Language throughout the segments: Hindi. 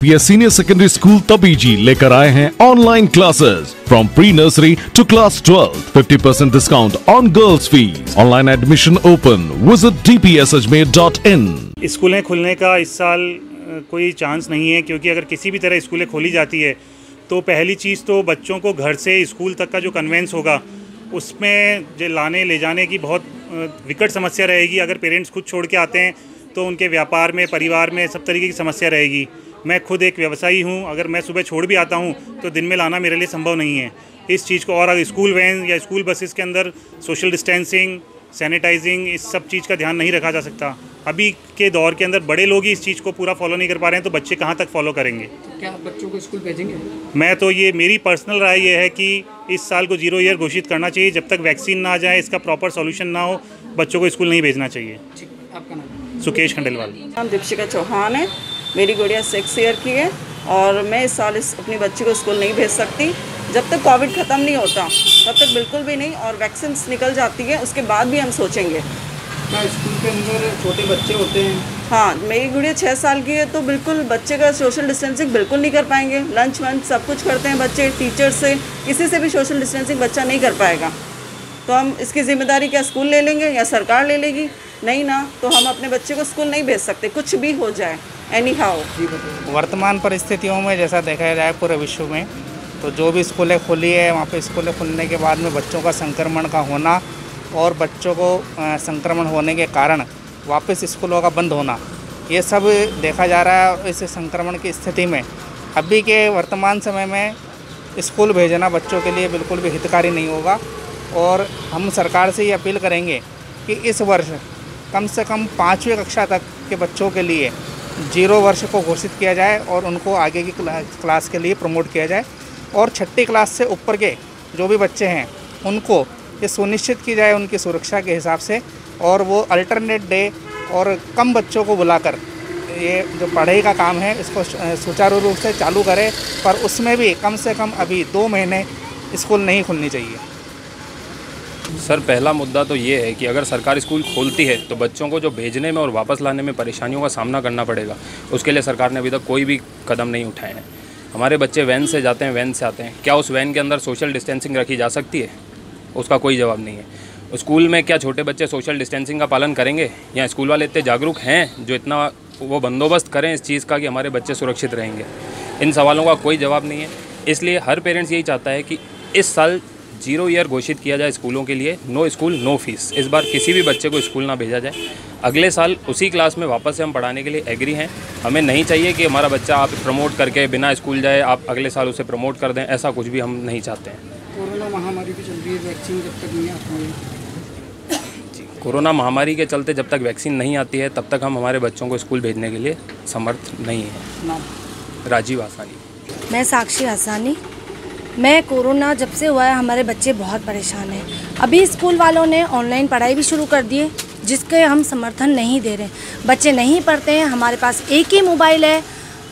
PS senior secondary school Tabiji लेकर आए हैं online classes from pre nursery to class 12, 50% discount on girls fees. Online admission open. Visit dpsajmer.in। स्कूलें खुलने का इस साल कोई चांस नहीं है, क्योंकि अगर किसी भी तरह स्कूलें खोली जाती है तो पहली चीज़ तो बच्चों को घर से स्कूल तक का जो कन्वेंस होगा उसमें जो लाने ले जाने की बहुत विकट समस्या रहेगी। अगर पेरेंट्स खुद छोड़ के आते हैं तो उनके व्यापार में, परिवार में सब तरीके की समस्या रहेगी। मैं खुद एक व्यवसायी हूं, अगर मैं सुबह छोड़ भी आता हूं तो दिन में लाना मेरे लिए संभव नहीं है इस चीज़ को। और अगर स्कूल वैन या स्कूल बसेस के अंदर सोशल डिस्टेंसिंग, सैनिटाइजिंग, इस सब चीज़ का ध्यान नहीं रखा जा सकता। अभी के दौर के अंदर बड़े लोग ही इस चीज़ को पूरा फॉलो नहीं कर पा रहे हैं, तो बच्चे कहाँ तक फॉलो करेंगे? तो क्या आप बच्चों को स्कूल भेजेंगे? मैं तो ये मेरी पर्सनल राय ये है कि इस साल को 0 ईयर घोषित करना चाहिए। जब तक वैक्सीन ना आ जाए, इसका प्रॉपर सॉल्यूशन ना हो, बच्चों को स्कूल नहीं भेजना चाहिए। आपका नाम? सुकेश खंडेलवाल। नाम दीपिका चौहान है। मेरी गुड़िया 6 ईयर की है और मैं इस साल अपनी बच्ची को स्कूल नहीं भेज सकती। जब तक कोविड ख़त्म नहीं होता तब तक बिल्कुल भी नहीं, और वैक्सीन निकल जाती है उसके बाद भी हम सोचेंगे। क्या स्कूल के अंदर छोटे बच्चे होते हैं? हाँ, मेरी गुड़िया 6 साल की है, तो बिल्कुल बच्चे का सोशल डिस्टेंसिंग बिल्कुल नहीं कर पाएंगे। लंच वंच सब कुछ करते हैं बच्चे, टीचर से, किसी से भी सोशल डिस्टेंसिंग बच्चा नहीं कर पाएगा। तो हम इसकी जिम्मेदारी क्या स्कूल ले लेंगे या सरकार ले लेगी? नहीं ना, तो हम अपने बच्चे को स्कूल नहीं भेज सकते, कुछ भी हो जाए एनी हाउ। वर्तमान परिस्थितियों में जैसा देखा जाए पूरे विश्व में, तो जो भी स्कूलें खुली है वहाँ पे स्कूलें खुलने के बाद में बच्चों का संक्रमण का होना और बच्चों को संक्रमण होने के कारण वापस स्कूलों का बंद होना, ये सब देखा जा रहा है। इस संक्रमण की स्थिति में अभी के वर्तमान समय में स्कूल भेजना बच्चों के लिए बिल्कुल भी हितकारी नहीं होगा। और हम सरकार से ये अपील करेंगे कि इस वर्ष कम से कम 5वीं कक्षा तक के बच्चों के लिए 0 वर्ष को घोषित किया जाए और उनको आगे की क्लास के लिए प्रमोट किया जाए। और 6ठी क्लास से ऊपर के जो भी बच्चे हैं उनको ये सुनिश्चित की जाए उनकी सुरक्षा के हिसाब से, और वो अल्टरनेट डे और कम बच्चों को बुलाकर ये जो पढ़ाई का काम है इसको सुचारू रूप से चालू करें। पर उसमें भी कम से कम अभी 2 महीने स्कूल नहीं खुलनी चाहिए। सर, पहला मुद्दा तो ये है कि अगर सरकार स्कूल खोलती है तो बच्चों को जो भेजने में और वापस लाने में परेशानियों का सामना करना पड़ेगा। उसके लिए सरकार ने अभी तक कोई भी कदम नहीं उठाए हैं। हमारे बच्चे वैन से जाते हैं, वैन से आते हैं, क्या उस वैन के अंदर सोशल डिस्टेंसिंग रखी जा सकती है? उसका कोई जवाब नहीं है। स्कूल में क्या छोटे बच्चे सोशल डिस्टेंसिंग का पालन करेंगे? या स्कूल वाले इतने जागरूक हैं जो इतना वो बंदोबस्त करें इस चीज़ का कि हमारे बच्चे सुरक्षित रहेंगे? इन सवालों का कोई जवाब नहीं है। इसलिए हर पेरेंट्स यही चाहता है कि इस साल 0 ईयर घोषित किया जाए स्कूलों के लिए। No school no fees. इस बार किसी भी बच्चे को स्कूल ना भेजा जाए। अगले साल उसी क्लास में वापस से हम पढ़ाने के लिए एग्री हैं। हमें नहीं चाहिए कि हमारा बच्चा आप प्रमोट करके बिना स्कूल जाए आप अगले साल उसे प्रमोट कर दें, ऐसा कुछ भी हम नहीं चाहते हैं। कोरोना महामारी भी चल रही है, वैक्सीन जब तक नहीं आती है। कोरोना महामारी के चलते जब तक वैक्सीन नहीं आती है तब तक हम हमारे बच्चों को स्कूल भेजने के लिए समर्थ नहीं हैं। नाम? राजीव आसानी। मैं साक्षी आसानी। मैं कोरोना जब से हुआ है हमारे बच्चे बहुत परेशान हैं। अभी स्कूल वालों ने ऑनलाइन पढ़ाई भी शुरू कर दी है, जिसके हम समर्थन नहीं दे रहे। बच्चे नहीं पढ़ते हैं। हमारे पास एक ही मोबाइल है,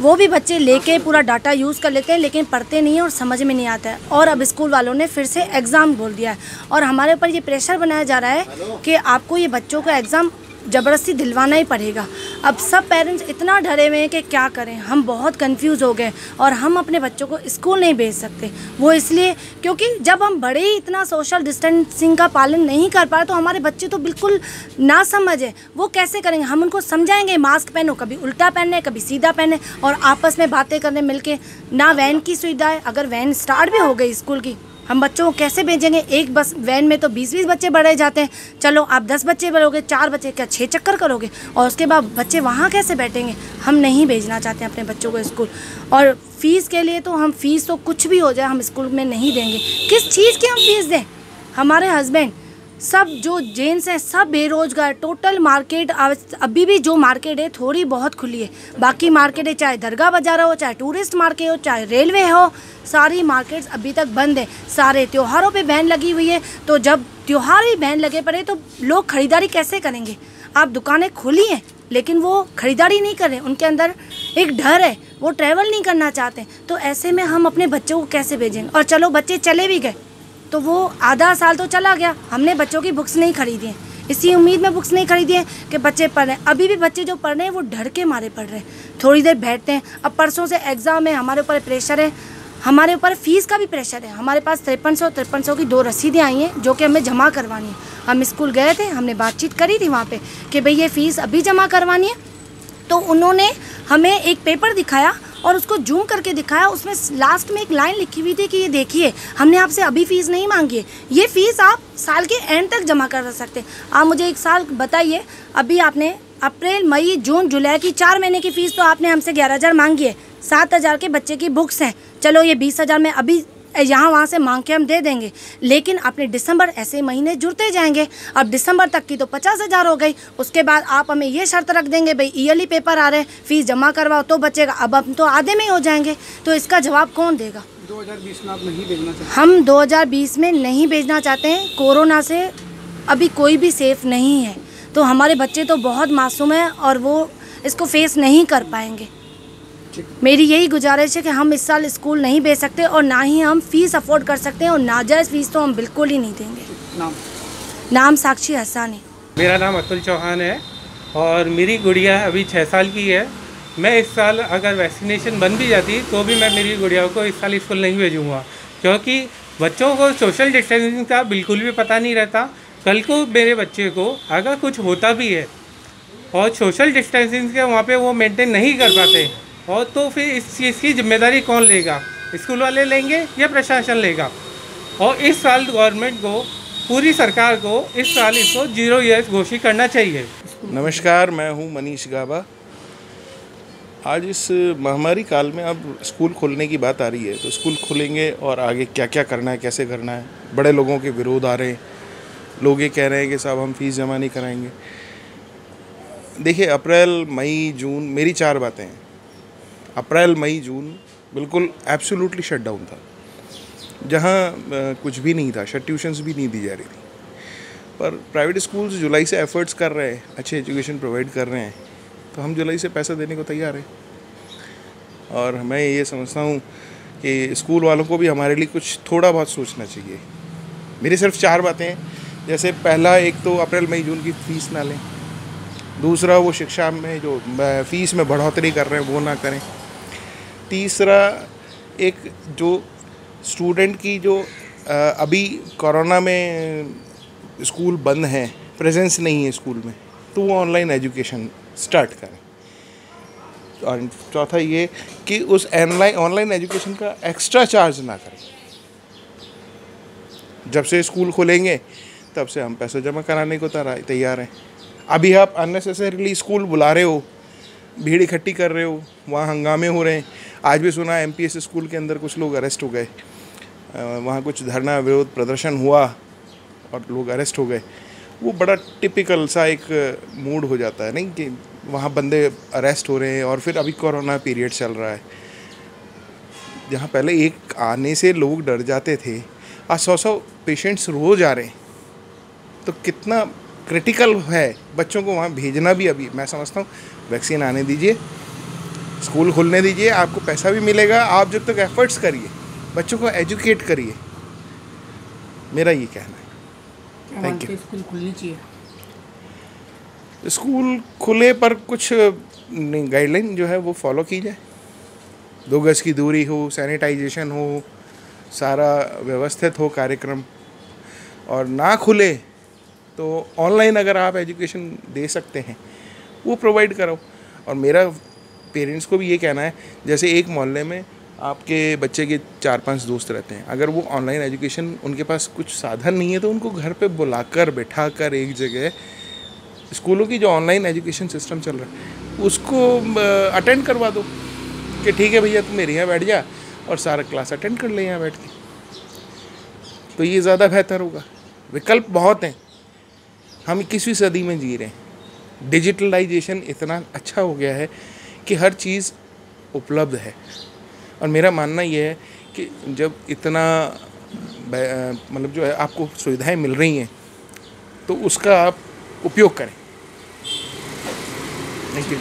वो भी बच्चे लेके पूरा डाटा यूज़ कर लेते हैं, लेकिन पढ़ते नहीं हैं और समझ में नहीं आता है। और अब स्कूल वालों ने फिर से एग्ज़ाम बोल दिया है और हमारे ऊपर ये प्रेशर बनाया जा रहा है कि आपको ये बच्चों का एग्ज़ाम ज़बरदस्ती दिलवाना ही पड़ेगा। अब सब पेरेंट्स इतना डरे हुए हैं कि क्या करें। हम बहुत कंफ्यूज हो गए और हम अपने बच्चों को स्कूल नहीं भेज सकते। वो इसलिए क्योंकि जब हम बड़े ही इतना सोशल डिस्टेंसिंग का पालन नहीं कर पा रहे तो हमारे बच्चे तो बिल्कुल ना समझ है। वो कैसे करेंगे? हम उनको समझाएंगे मास्क पहनो, कभी उल्टा पहने, कभी सीधा पहने, और आपस में बातें करने मिल के। ना वैन की सुविधा है। अगर वैन स्टार्ट भी हो गई स्कूल की, हम बच्चों को कैसे भेजेंगे? एक बस वैन में तो 20-20 बच्चे बढ़े जाते हैं। चलो आप 10 बच्चे बढ़ोगे, 4 बच्चे क्या 6 चक्कर करोगे? और उसके बाद बच्चे वहाँ कैसे बैठेंगे? हम नहीं भेजना चाहते हैं अपने बच्चों को स्कूल। और फीस के लिए तो हम फीस तो कुछ भी हो जाए हम स्कूल में नहीं देंगे। किस चीज़ की हम फीस दें? हमारे हस्बैंड सब जो जेंट्स हैं सब बेरोजगार। टोटल मार्केट अभी भी जो मार्केट है थोड़ी बहुत खुली है, बाकी मार्केट है, चाहे दरगाह बाजार हो, चाहे टूरिस्ट मार्केट हो, चाहे रेलवे हो, सारी मार्केट्स अभी तक बंद है। सारे त्योहारों पे बैन लगी हुई है, तो जब त्योहार ही बैन लगे पड़े तो लोग खरीदारी कैसे करेंगे? आप दुकानें खुली हैं लेकिन वो खरीदारी नहीं कर रहे, उनके अंदर एक डर है, वो ट्रैवल नहीं करना चाहते। तो ऐसे में हम अपने बच्चों को कैसे भेजेंगे? और चलो बच्चे चले भी गए तो वो आधा साल तो चला गया, हमने बच्चों की बुक्स नहीं खरीदी हैं। इसी उम्मीद में बुक्स नहीं खरीदी है कि बच्चे पढ़ रहे हैं। अभी भी बच्चे जो पढ़ रहे हैं वो डर के मारे पढ़ रहे हैं, थोड़ी देर बैठते हैं। अब परसों से एग्ज़ाम है, हमारे ऊपर प्रेशर है, हमारे ऊपर फ़ीस का भी प्रेशर है। हमारे पास 5300 की 2 रसीदें आई हैं जो कि हमें जमा करवानी है। हम स्कूल गए थे, हमने बातचीत करी थी वहाँ पे कि भाई ये फ़ीस अभी जमा करवानी है। तो उन्होंने हमें एक पेपर दिखाया और उसको जूम करके दिखाया, उसमें लास्ट में एक लाइन लिखी हुई थी कि ये देखिए हमने आपसे अभी फ़ीस नहीं मांगी है, ये फ़ीस आप साल के एंड तक जमा कर सकते हैं। आप मुझे एक साल बताइए, अभी आपने अप्रैल मई जून जुलाई की 4 महीने की फ़ीस तो आपने हमसे 11,000 मांगी है। 7,000 के बच्चे की बुक्स हैं, चलो ये 20,000 में अभी यहाँ वहाँ से मांग के हम दे देंगे, लेकिन अपने दिसंबर ऐसे महीने जुड़ते जाएंगे। अब दिसंबर तक की तो 50,000 हो गई, उसके बाद आप हमें ये शर्त रख देंगे भाई ईयरली पेपर आ रहे हैं, फ़ीस जमा करवाओ तो बचेगा। अब हम तो आधे में ही हो जाएंगे, तो इसका जवाब कौन देगा? 2020 में आप नहीं भेजना चाहते? हम 2020 में नहीं भेजना चाहते हैं। कोरोना से अभी कोई भी सेफ़ नहीं है, तो हमारे बच्चे तो बहुत मासूम हैं और वो इसको फेस नहीं कर पाएंगे। मेरी यही गुजारिश है कि हम इस साल स्कूल नहीं भेज सकते और ना ही हम फ़ीस अफोर्ड कर सकते हैं, और नाजायज़ फ़ीस तो हम बिल्कुल ही नहीं देंगे। नाम साक्षी हसानी। मेरा नाम अतुल चौहान है और मेरी गुड़िया अभी 6 साल की है। मैं इस साल अगर वैक्सीनेशन बन भी जाती तो भी मैं मेरी गुड़िया को इस साल स्कूल नहीं भेजूँगा, क्योंकि बच्चों को सोशल डिस्टेंसिंग का बिल्कुल भी पता नहीं रहता। कल को मेरे बच्चे को अगर कुछ होता भी है और सोशल डिस्टेंसिंग के वहाँ पे वो मेंटेन नहीं कर पाते, और तो फिर इस चीज़ की जिम्मेदारी कौन लेगा? स्कूल वाले लेंगे या प्रशासन लेगा? और इस साल गवर्नमेंट को, पूरी सरकार को इस साल इसको 0 ईयर्स घोषित करना चाहिए। नमस्कार, मैं हूं मनीष गाबा। आज इस महामारी काल में अब स्कूल खोलने की बात आ रही है, तो स्कूल खुलेंगे और आगे क्या क्या करना है, कैसे करना है। बड़े लोगों के विरोध आ रहे हैं, लोग ये कह रहे हैं कि साहब हम फ़ीस जमा नहीं कराएंगे। देखिए, अप्रैल मई जून मेरी 4 बातें हैं। अप्रैल मई जून बिल्कुल एब्सोल्युटली शट डाउन था, जहाँ कुछ भी नहीं था, ट्यूशन्स भी नहीं दी जा रही थी। पर प्राइवेट स्कूल्स जुलाई से एफर्ट्स कर रहे हैं, अच्छे एजुकेशन प्रोवाइड कर रहे हैं, तो हम जुलाई से पैसा देने को तैयार हैं। और मैं ये समझता हूँ कि स्कूल वालों को भी हमारे लिए कुछ थोड़ा बहुत सोचना चाहिए। मेरी सिर्फ 4 बातें हैं। जैसे पहला, एक तो अप्रैल मई जून की फ़ीस ना लें। दूसरा, वो शिक्षा में जो फ़ीस में बढ़ोतरी कर रहे हैं वो ना करें। तीसरा, एक जो स्टूडेंट की जो अभी कोरोना में स्कूल बंद है, प्रेजेंस नहीं है स्कूल में, तो वो ऑनलाइन एजुकेशन स्टार्ट करें। और चौथा ये कि उस ऑनलाइन एजुकेशन का एक्स्ट्रा चार्ज ना करें। जब से स्कूल खुलेंगे तब से हम पैसे जमा कराने को तैयार हैं। अभी आप अननेसेसरीली स्कूल बुला रहे हो, भीड़ इकट्ठी कर रहे हो, वहाँ हंगामे हो रहे हैं। आज भी सुना MPS स्कूल के अंदर कुछ लोग अरेस्ट हो गए, वहाँ कुछ धरना विरोध प्रदर्शन हुआ और लोग अरेस्ट हो गए। वो बड़ा टिपिकल सा एक मूड हो जाता है नहीं, कि वहाँ बंदे अरेस्ट हो रहे हैं और फिर अभी कोरोना पीरियड चल रहा है। जहाँ पहले एक आने से लोग डर जाते थे, आज 100 पेशेंट्स रोज आ रहे हैं, तो कितना क्रिटिकल है। बच्चों को वहाँ भेजना भी, अभी मैं समझता हूँ वैक्सीन आने दीजिए, स्कूल खुलने दीजिए, आपको पैसा भी मिलेगा। आप जब तक एफर्ट्स करिए, बच्चों को एजुकेट करिए, मेरा ये कहना है। Thank you. स्कूल खुलनी चाहिए? स्कूल खुले पर कुछ गाइडलाइन जो है वो फॉलो की जाए। 2 गज की दूरी हो, सैनिटाइजेशन हो, सारा व्यवस्थित हो कार्यक्रम। और ना खुले तो ऑनलाइन अगर आप एजुकेशन दे सकते हैं वो प्रोवाइड करो। और मेरा पेरेंट्स को भी ये कहना है, जैसे एक मोहल्ले में आपके बच्चे के 4-5 दोस्त रहते हैं, अगर वो ऑनलाइन एजुकेशन, उनके पास कुछ साधन नहीं है, तो उनको घर पे बुलाकर बिठाकर एक जगह स्कूलों की जो ऑनलाइन एजुकेशन सिस्टम चल रहा है उसको अटेंड करवा दो कि ठीक है भैया तुम मेरे यहाँ बैठ जा और सारा क्लास अटेंड कर ले यहाँ बैठ के, तो ये ज़्यादा बेहतर होगा। विकल्प बहुत हैं, हम 21वीं सदी में जी रहे हैं। डिजिटलाइजेशन इतना अच्छा हो गया है कि हर चीज़ उपलब्ध है। और मेरा मानना ये है कि जब इतना मतलब जो है आपको सुविधाएं मिल रही हैं, तो उसका आप उपयोग करें। Thank you.